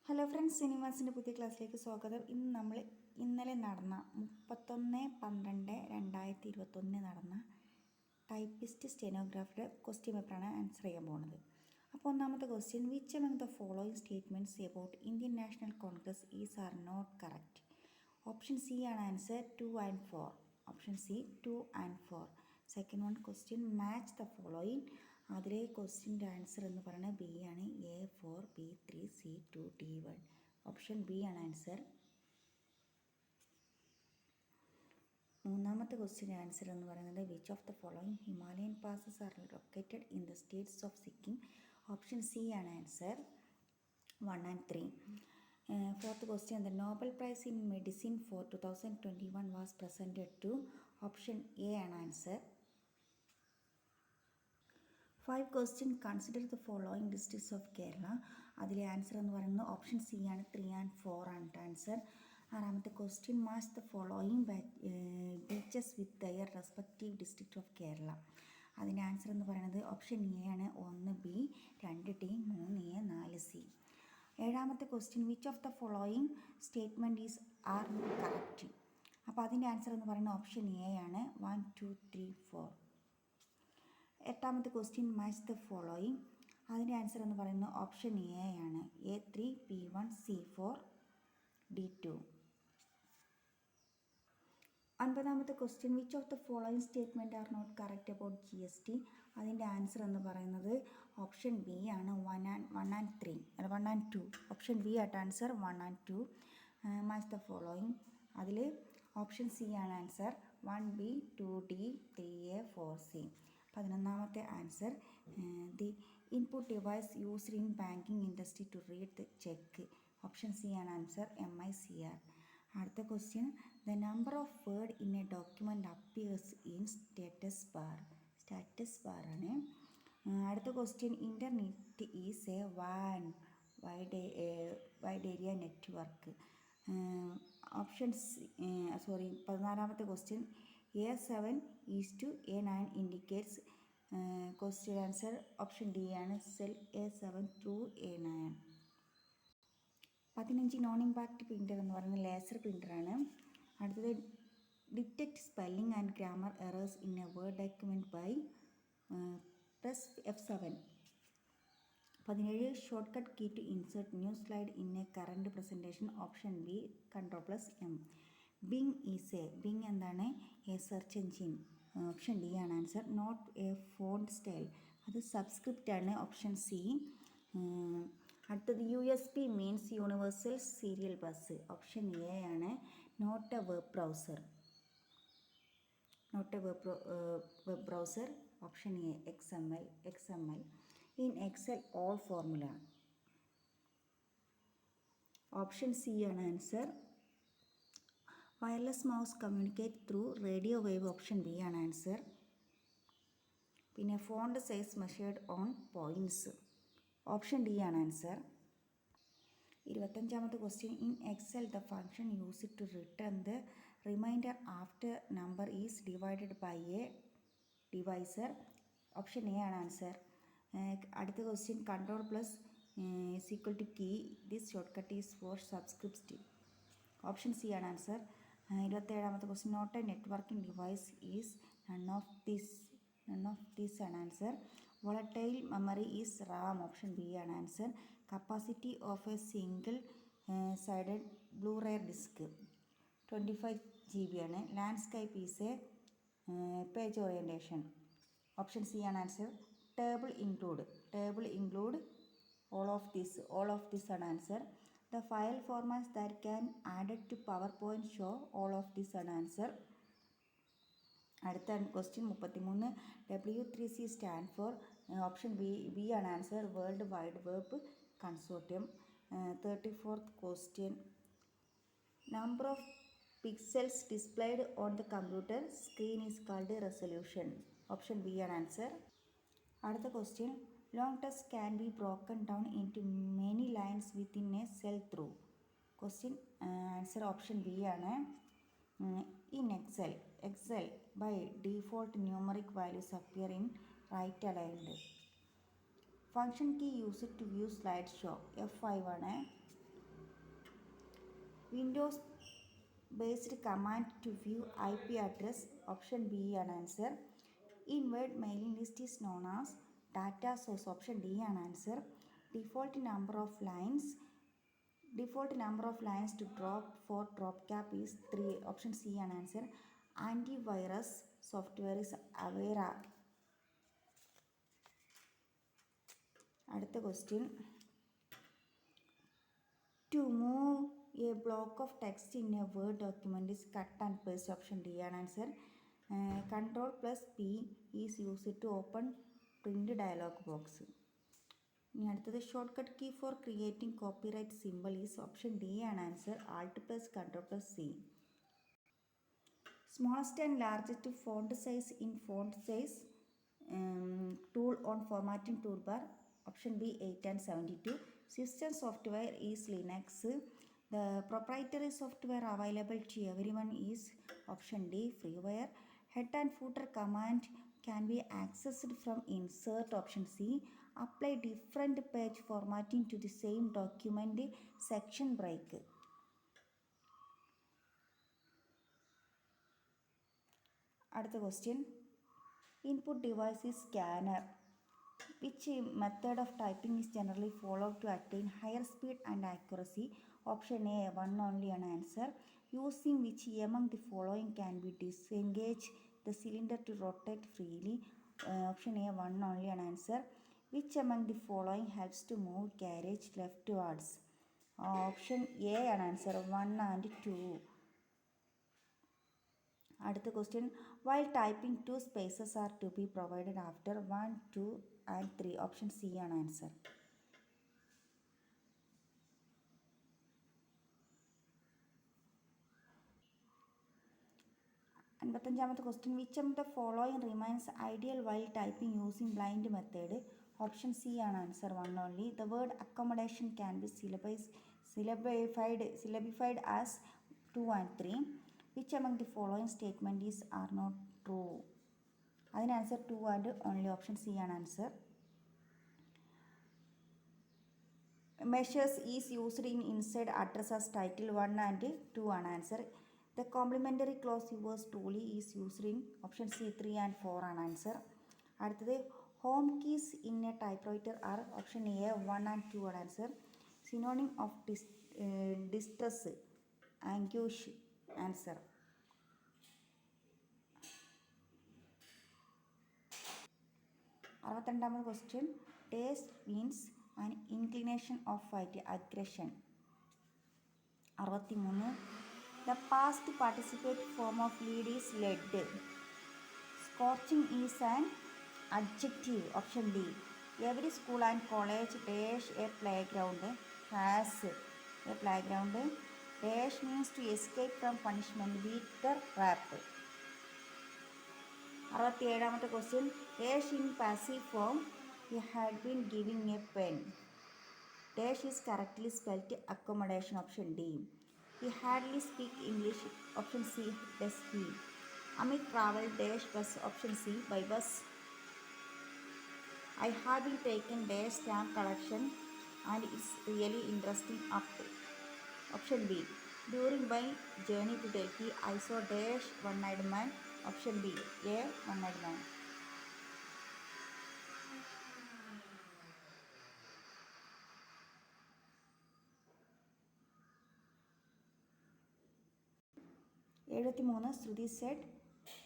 Hello friends, സിനിമാസിൻ്റെ പുതിയ ക്ലാസ്സിലേക്ക് സ്വാഗതം. ഇന്നലെ നടന്ന 31/12/2021 നടന്ന ടൈപ്പിസ്റ്റ് സ്റ്റെനോഗ്രാഫിയുടെ ക്വസ്റ്റ്യൻ പേപ്പറാണ് ആൻസർ ചെയ്യാൻ പോകുന്നത്. അപ്പോൾ ഒന്നാമത്തെ question, which among the following statements about Indian National Congress is are not correct? Option C ആണ് answer 2 and 4. Option C 2 and 4. Second one question, match the following. അതിലെ ക്വസ്റ്റ്യൻ്റെ ആൻസർ എന്ന് പറയുന്നത് ബി ആണ്. A4, B3, C2, D1. Option B ആണ് answer. മൂന്നാമത്തെ ക്വസ്റ്റ്യൻ്റെ answer എന്ന് പറയുന്നത് which of the following Himalayan passes are located in the States of Sikkim? Option C ആണ് answer 1 and 3. Fourth question, the Nobel Prize in Medicine for 2021 was presented to? Option A ആണ് answer. 5 question, consider the following districts of Kerala. അതിലെ answer എന്ന് പറയുന്നത് option C ആണ്. 3 and 4 ആണ് answer. ആറാമത്തെ question, match the following beaches with there respective district of Kerala. അതിൻ്റെ answer എന്ന് പറയുന്നത് ഓപ്ഷൻ എ ആണ്. 1 B, 2 D, 3 A, 4 C. ഏഴാമത്തെ question, which of the following statement is are correct? അപ്പോൾ അതിൻ്റെ ആൻസർ എന്ന് പറയുന്നത് ഓപ്ഷൻ എ ആണ്. 1, 2, 3, 4. എട്ടാമത്തെ ക്വസ്റ്റ്യൻ, മാച്ച് ദ ഫോളോയിങ്. അതിൻ്റെ ആൻസർ എന്ന് പറയുന്നത് ഓപ്ഷൻ എ ആണ്. A3, P1, C4, D2. ഒൻപതാമത്തെ question, which of the following statement are not correct about GST? അതിൻ്റെ ആൻസർ എന്ന് പറയുന്നത് ഓപ്ഷൻ ബി ആണ്. 1 and 3 അല്ല 1 and 2. ഓപ്ഷൻ ബി ആയിട്ട് answer 1 and 2. Match the following. അതിൽ ഓപ്ഷൻ സി ആണ് answer. 1B, 2D, 3A, 4C. 11ാമത്തെ ആൻസർ, the input device used in banking industry to read the cheque. Option C ആണ് answer. MICR. അടുത്ത question, the number of word in a document appears in status bar. Status bar ആണ്. അടുത്ത question, internet is a wide area network. Options 14ാമത്തെ question, A7 to A9 indicates. Question answer option D ആണ്. Cell A7 through A9. 15 non impact printer എന്ന് പറയുന്നത് ലേസർ പ്രിൻ്ററാണ്. അടുത്തത്, detect spelling and grammar errors in a word document by press F7. 17 shortcut key to insert new slide in a current presentation. Option B Ctrl+M. Bing എന്താണ്? A search engine. Option D ആണ് answer. Not a font style, അത് subscript ആണ്. Option C. അടുത്തത്, USB means universal serial bus. Option A ആണ്. Not a web browser. Option A. XML. In Excel all formula. Option C ആണ് answer. Wireless mouse communicate through radio wave. Option B ആണ് answer. പിന്നെ font size measured on points. Option D ആണ് answer. 25ാമത്തെ question, in Excel the function use to return the remainder after number is divided by a divisor. Option A ആണ് answer. അടുത്ത question, Ctrl+= key. This shortcut is four subscript. Option C ആണ് answer. 27ാമത്തെ question, not a networking device is none of these ആണ് answer. Volatile memory is RAM. Option B ആണ് answer. Capacity of a single sided Blu-ray disc 25 GB ആണ്. Landscape is a page orientation. Option C ആണ് answer. Table include all of this ആണ് answer. The file formats that can added to PowerPoint show all of this ആണ് answer. അടുത്ത question 33, W3C stand for. Option B ആണ് answer. World wide web consortium. 34th question, number of pixels displayed on the computer screen is called resolution. Option B ആണ് answer. അടുത്ത question, long text can be broken down into many lines within a cell through. Question answer option B ആണ്. In Excel by default numeric values appear in right aligned. Function key used to view slideshow F5 ആണ്. Windows based command to view IP address. Option B ആണ് answer. Inward mailing list is known as data source. Option D ആണ് answer. Default number of lines to drop for drop cap is 3. Option C ആണ് answer. Antivirus software is Avera. അടുത്ത question. To move a block of text in a Word document is cut and paste. Option D ആണ് answer. Control plus P is used to open print dialog box. ഇനി അടുത്തത് shortcut key for creating copyright simple is. Option D ആണ് answer. Alt plus Control plus C. Smallest and largest font size in font size tool on formatting toolbar. Option B 8 and 72. System software is Linux. The proprietary software available to everyone is. Option D freeware. Head and footer command can be accessed from insert. Option C. Apply different page formatting to the same document. Section break. അടുത്ത question. Input device is scanner. Which method of typing is generally followed to attain higher speed and accuracy? Option A 1 only an answer. Using which among the following can be disengage the cylinder to rotate freely? Option A 1 only an answer. Which among the following helps to move carriage leftwards? Option A an answer. 1 and 2. അടുത്ത question. While typing, 2 spaces are to be provided after 1, 2 and 3. Option C ആണ് answer. അൻപത്തഞ്ചാമത്തെ question. Which of the following remains ideal while typing using blind method? Option C ആണ് answer. 1 only. The word accommodation can be syllabified as 2 and 3. Which among the following statement is are not true? അതിന് answer 2 and only. Option C ആണ് answer. Measures is used in inside address as title. 1 and 2 ആണ് answer. The complementary clause yours truly is used in. Option C 3 and 4 ആണ് answer. അടുത്തത് home keys in a typewriter are. Option A 1 and 2 ആണ് answer. Synonym of distress, anguish. Answer. അറുപത്തിരണ്ടാമത് question. Taste means an inclination of fight, aggression. 63. The past participative form of lead is led. Scorching is an adjective. Option D. Every school and college dash a playground has a playground. Dash means to escape from punishment. Beat the rap. 67ാമത്തെ question. Dash in passive form. He had been giving a pen. Dash is correctly spelled accommodation. Option D. He hardly speak English. Option C. Does he? Amit travel dash bus. Option C. By bus. I have been taken dash stamp collection and it's really interesting up. Option B. During my journey to Delhi, I saw dash one-eyed man. Option B. A one-eyed man. Shruti said,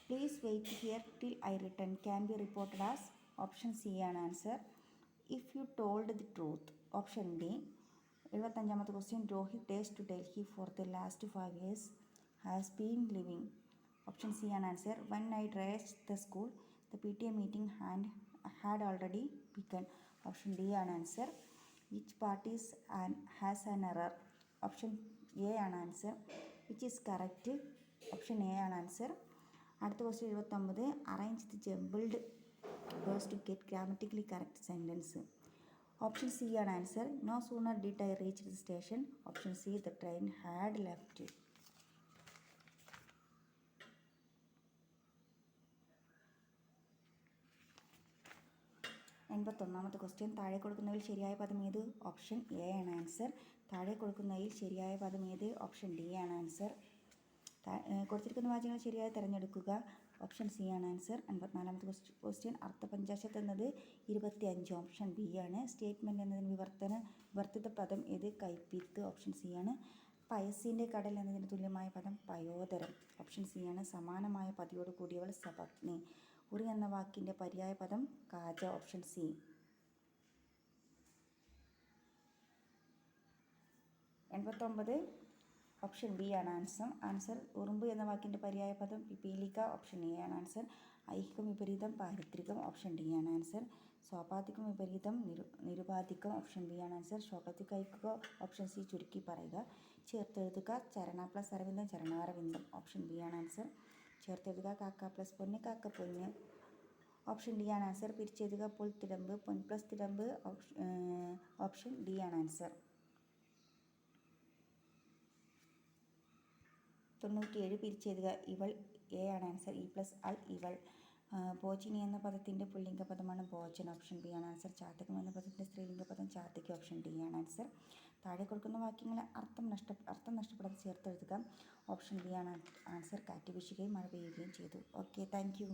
please wait here till I return. Can be reported as. Option C an answer. If you told the truth. Option D. 75ാമത്തെ question. Rohit dash to Delhi for the last 5 years has been living. Option C an answer. When I reached the school, the PTA meeting had already begun. Option D an answer. Which part has an error? Option A an answer. Which is correct? Option A an answer. അടുത്ത question 79. Arrange the jumbled words to get grammatically correct sentence. Option C an answer. No sooner did I reach the station. Option C. The train had left. 81ാമത്തെ question. താഴെ കൊടുക്കുന്നതിൽ ശരിയായ പദം ഏത്? Option A ആണ് answer. താഴെ കൊടുക്കുന്നതിൽ ശരിയായ പദം ഏത്? ഓപ്ഷൻ ഡി ആണ് ആൻസർ. കൊടുത്തിരിക്കുന്ന വാചകങ്ങൾ ശരിയായി തിരഞ്ഞെടുക്കുക. ഓപ്ഷൻ സി ആണ് ആൻസർ. 54ാമത്തെ ക്വസ്റ്റ്യൻ. അർത്ഥപഞ്ചാശത്ത് എന്നത് 25. ഓപ്ഷൻ ബി ആണ്. സ്റ്റേറ്റ്മെൻറ്റ് എന്നതിന് വിവർത്തിത പദം ഏത്? കൈപ്പിത്ത്. ഓപ്ഷൻ സി ആണ്. പയസിൻ്റെ കടൽ എന്നതിന് തുല്യമായ പദം പയോദരം. ഓപ്ഷൻ സി ആണ്. സമാനമായ പതിയോട് കൂടിയവൾ സപത്നി. ഉറി എന്ന വാക്കിൻ്റെ പര്യായ പദം Kaja. Option C. 89 option B ആണ് ആൻസർ. ഉറുമ്പ് എന്ന വാക്കിൻ്റെ പര്യായ പദം പിപീലിക. ഓപ്ഷൻ എ ആണ് ആൻസർ. ഐഹികം വിപരീതം പാരിത്രികം. ഓപ്ഷൻ ഡി ആണ് ആൻസർ. സ്വാഭാവികം വിപരീതം നിരുപാധികം. ഓപ്ഷൻ ബി ആണ് ആൻസർ. ശോകത്തിൽ കഴിക്കുക. Option C. ചുരുക്കി പറയുക. ചേർത്തെഴുതുക. ചരണ പ്ലസ് അരവിന്ദം ചരണാരവിന്ദം. ഓപ്ഷൻ ബി ആണ് ആൻസർ. ചേർത്തെഴുതുക. കാക്ക പ്ലസ് പൊന്ന് കാക്കപ്പൊന്ന്. ഓപ്ഷൻ ഡി ആണ് ആൻസർ. പിരിച്ചെഴുതുക. പുൽത്തിടമ്പ് പൊൻ പ്ലസ് തിടമ്പ്. ഓപ്ഷൻ ഡി ആണ് ആൻസർ. 97 പിരിച്ചെഴുതുക. ഇവൾ എ ആണ് ആൻസർ. ഇ പ്ലസ് അൾ ഇവൾ. ഭോജിനി എന്ന പദത്തിൻ്റെ പുല്ലിംഗ പദമാണ് ഭോജൻ. ഓപ്ഷൻ ബി ആണ് ആൻസർ. ചാതകം എന്ന പദത്തിൻ്റെ സ്ത്രീലിംഗ പദം ചാതകി. ഓപ്ഷൻ ഡി ആണ് ആൻസർ. താഴെ കൊടുക്കുന്ന വാക്യങ്ങളെ അർത്ഥം നഷ്ടപ്പെടാതെ ചേർത്തെഴുതുക. ഓപ്ഷൻ ബി ആണ് ആൻസർ. കാറ്റ് വീശുകയും മഴ പെയ്യുകയും ചെയ്തു. Okay, thank you.